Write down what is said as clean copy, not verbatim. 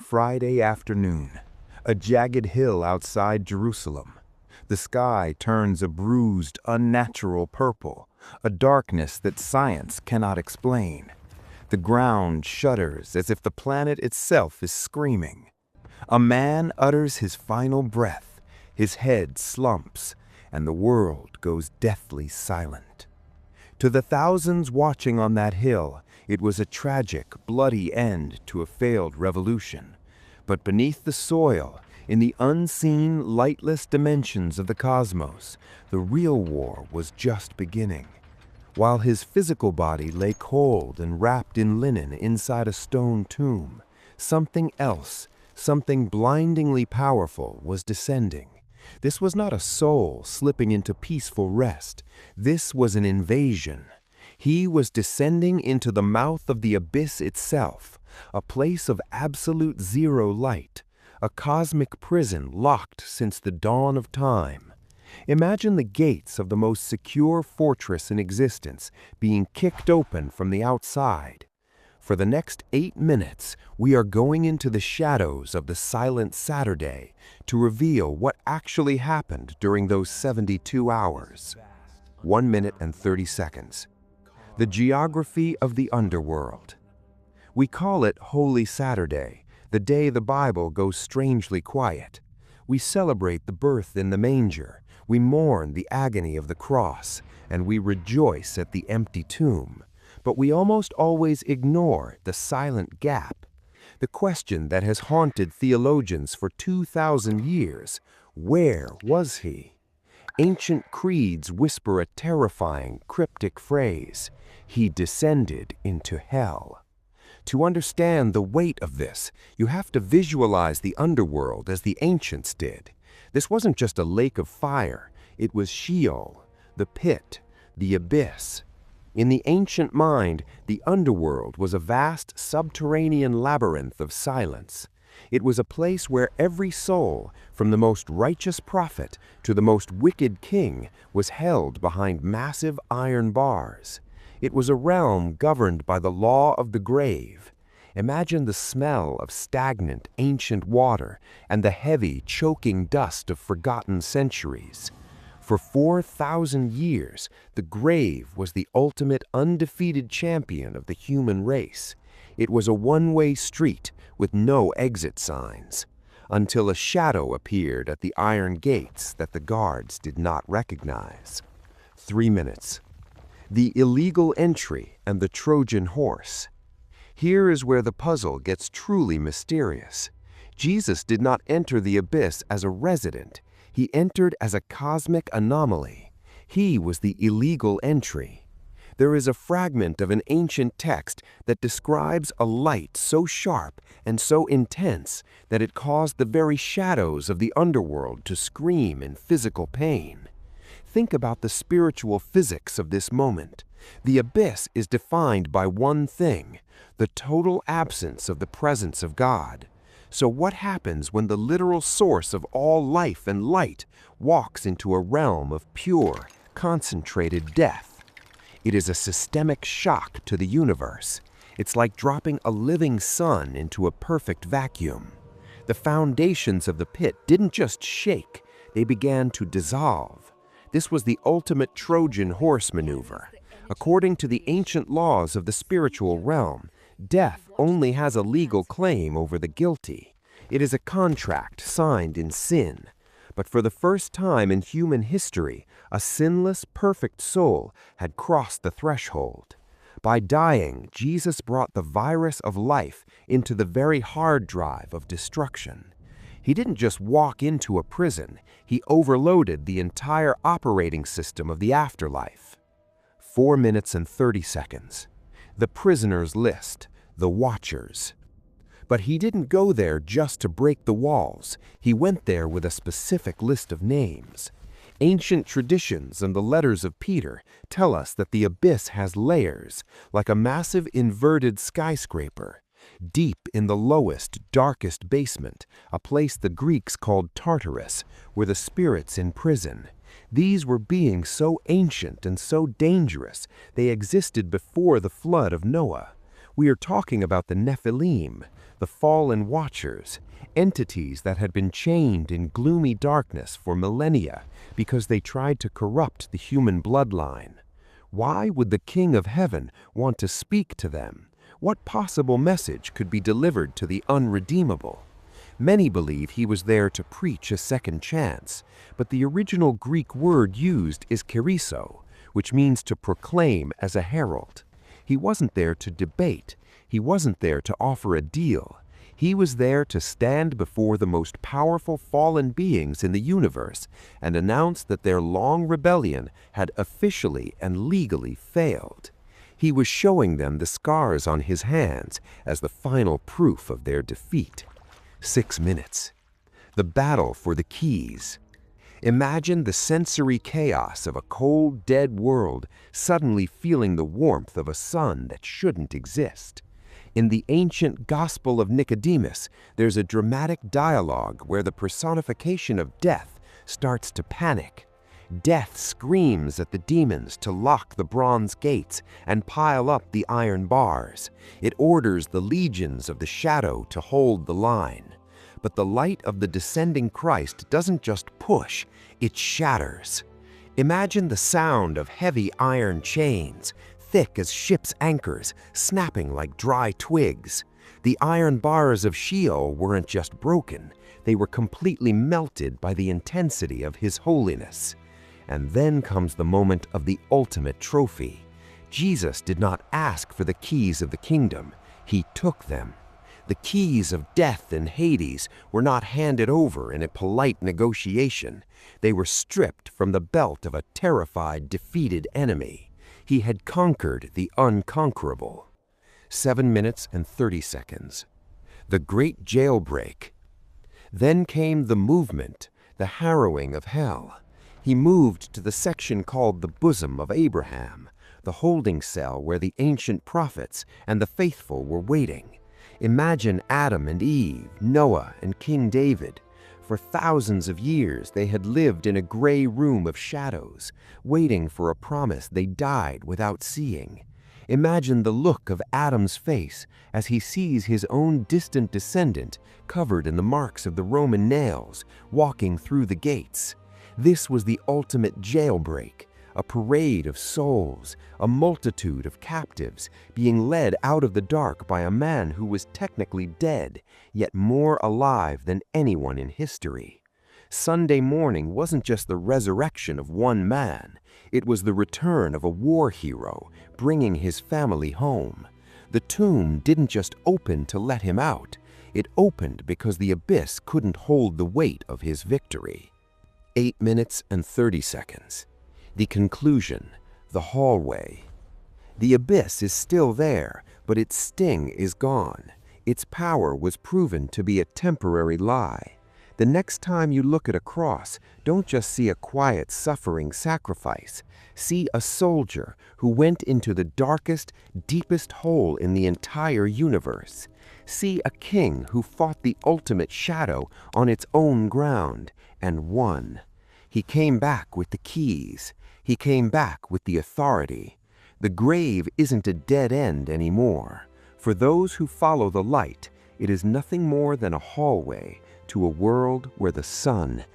Friday afternoon, a jagged hill outside Jerusalem. The sky turns a bruised, unnatural purple, a darkness that science cannot explain. The ground shudders as if the planet itself is screaming. A man utters his final breath, his head slumps, and the world goes deathly silent. To the thousands watching on that hill, it was a tragic, bloody end to a failed revolution. But beneath the soil, in the unseen, lightless dimensions of the cosmos, the real war was just beginning. While his physical body lay cold and wrapped in linen inside a stone tomb, something else, something blindingly powerful, was descending. This was not a soul slipping into peaceful rest. This was an invasion. He was descending into the mouth of the abyss itself, a place of absolute zero light, a cosmic prison locked since the dawn of time. Imagine the gates of the most secure fortress in existence being kicked open from the outside. For the next 8 minutes, we are going into the shadows of the silent Saturday to reveal what actually happened during those 72 hours. 1 minute and 30 seconds. The geography of the underworld. We call it Holy Saturday, the day the Bible goes strangely quiet. We celebrate the birth in the manger, we mourn the agony of the cross, and we rejoice at the empty tomb. But we almost always ignore the silent gap, the question that has haunted theologians for 2,000 years: where was he? Ancient creeds whisper a terrifying, cryptic phrase: he descended into hell. To understand the weight of this, you have to visualize the underworld as the ancients did. This wasn't just a lake of fire, it was Sheol, the pit, the abyss. In the ancient mind, the underworld was a vast subterranean labyrinth of silence. It was a place where every soul, from the most righteous prophet to the most wicked king, was held behind massive iron bars. It was a realm governed by the law of the grave. Imagine the smell of stagnant, ancient water and the heavy, choking dust of forgotten centuries. For 4,000 years, the grave was the ultimate undefeated champion of the human race. It was a one-way street with no exit signs, until a shadow appeared at the iron gates that the guards did not recognize. 3 minutes. The illegal entry and the Trojan horse. Here is where the puzzle gets truly mysterious. Jesus did not enter the abyss as a resident. He entered as a cosmic anomaly. He was the illegal entry. There is a fragment of an ancient text that describes a light so sharp and so intense that it caused the very shadows of the underworld to scream in physical pain. Think about the spiritual physics of this moment. The abyss is defined by one thing: the total absence of the presence of God. So what happens when the literal source of all life and light walks into a realm of pure, concentrated death? It is a systemic shock to the universe. It's like dropping a living sun into a perfect vacuum. The foundations of the pit didn't just shake, they began to dissolve. This was the ultimate Trojan Horse Maneuver. According to the ancient laws of the spiritual realm, death only has a legal claim over the guilty. It is a contract signed in sin. But for the first time in human history, a sinless, perfect soul had crossed the threshold. By dying, Jesus brought the virus of life into the very hard drive of destruction. He didn't just walk into a prison, he overloaded the entire operating system of the afterlife. 4 minutes and 30 seconds. The prisoners' list, the Watchers. But he didn't go there just to break the walls. He went there with a specific list of names. Ancient traditions and the letters of Peter tell us that the abyss has layers, like a massive inverted skyscraper. Deep in the lowest, darkest basement, a place the Greeks called Tartarus, were the spirits in prison. These were beings so ancient and so dangerous, they existed before the flood of Noah. We are talking about the Nephilim, the fallen watchers, entities that had been chained in gloomy darkness for millennia because they tried to corrupt the human bloodline. Why would the King of Heaven want to speak to them? What possible message could be delivered to the unredeemable? Many believe he was there to preach a second chance, but the original Greek word used is keriso, which means to proclaim as a herald. He wasn't there to debate. He wasn't there to offer a deal. He was there to stand before the most powerful fallen beings in the universe and announce that their long rebellion had officially and legally failed. He was showing them the scars on his hands as the final proof of their defeat. 6 minutes. The battle for the keys. Imagine the sensory chaos of a cold, dead world suddenly feeling the warmth of a sun that shouldn't exist. In the ancient Gospel of Nicodemus, there's a dramatic dialogue where the personification of death starts to panic. Death screams at the demons to lock the bronze gates and pile up the iron bars. It orders the legions of the shadow to hold the line. But the light of the descending Christ doesn't just push, it shatters. Imagine the sound of heavy iron chains, thick as ship's anchors, snapping like dry twigs. The iron bars of Sheol weren't just broken, they were completely melted by the intensity of His holiness. And then comes the moment of the ultimate trophy. Jesus did not ask for the keys of the kingdom, He took them. The keys of death and Hades were not handed over in a polite negotiation. They were stripped from the belt of a terrified, defeated enemy. He had conquered the unconquerable. 7 minutes and 30 seconds. The great jailbreak. Then came the movement, the harrowing of hell. He moved to the section called the bosom of Abraham, the holding cell where the ancient prophets and the faithful were waiting. Imagine Adam and Eve, Noah and King David. For thousands of years, they had lived in a gray room of shadows, waiting for a promise they died without seeing. Imagine the look of Adam's face as he sees his own distant descendant, covered in the marks of the Roman nails, walking through the gates. This was the ultimate jailbreak, a parade of souls, a multitude of captives, being led out of the dark by a man who was technically dead, yet more alive than anyone in history. Sunday morning wasn't just the resurrection of one man, it was the return of a war hero, bringing his family home. The tomb didn't just open to let him out, it opened because the abyss couldn't hold the weight of his victory. 8 minutes and 30 seconds. The conclusion, the hallway. The abyss is still there, but its sting is gone. Its power was proven to be a temporary lie. The next time you look at a cross, don't just see a quiet, suffering sacrifice. See a soldier who went into the darkest, deepest hole in the entire universe. See a king who fought the ultimate shadow on its own ground and won. He came back with the keys. He came back with the authority. The grave isn't a dead end anymore. For those who follow the light, it is nothing more than a hallway to a world where the sun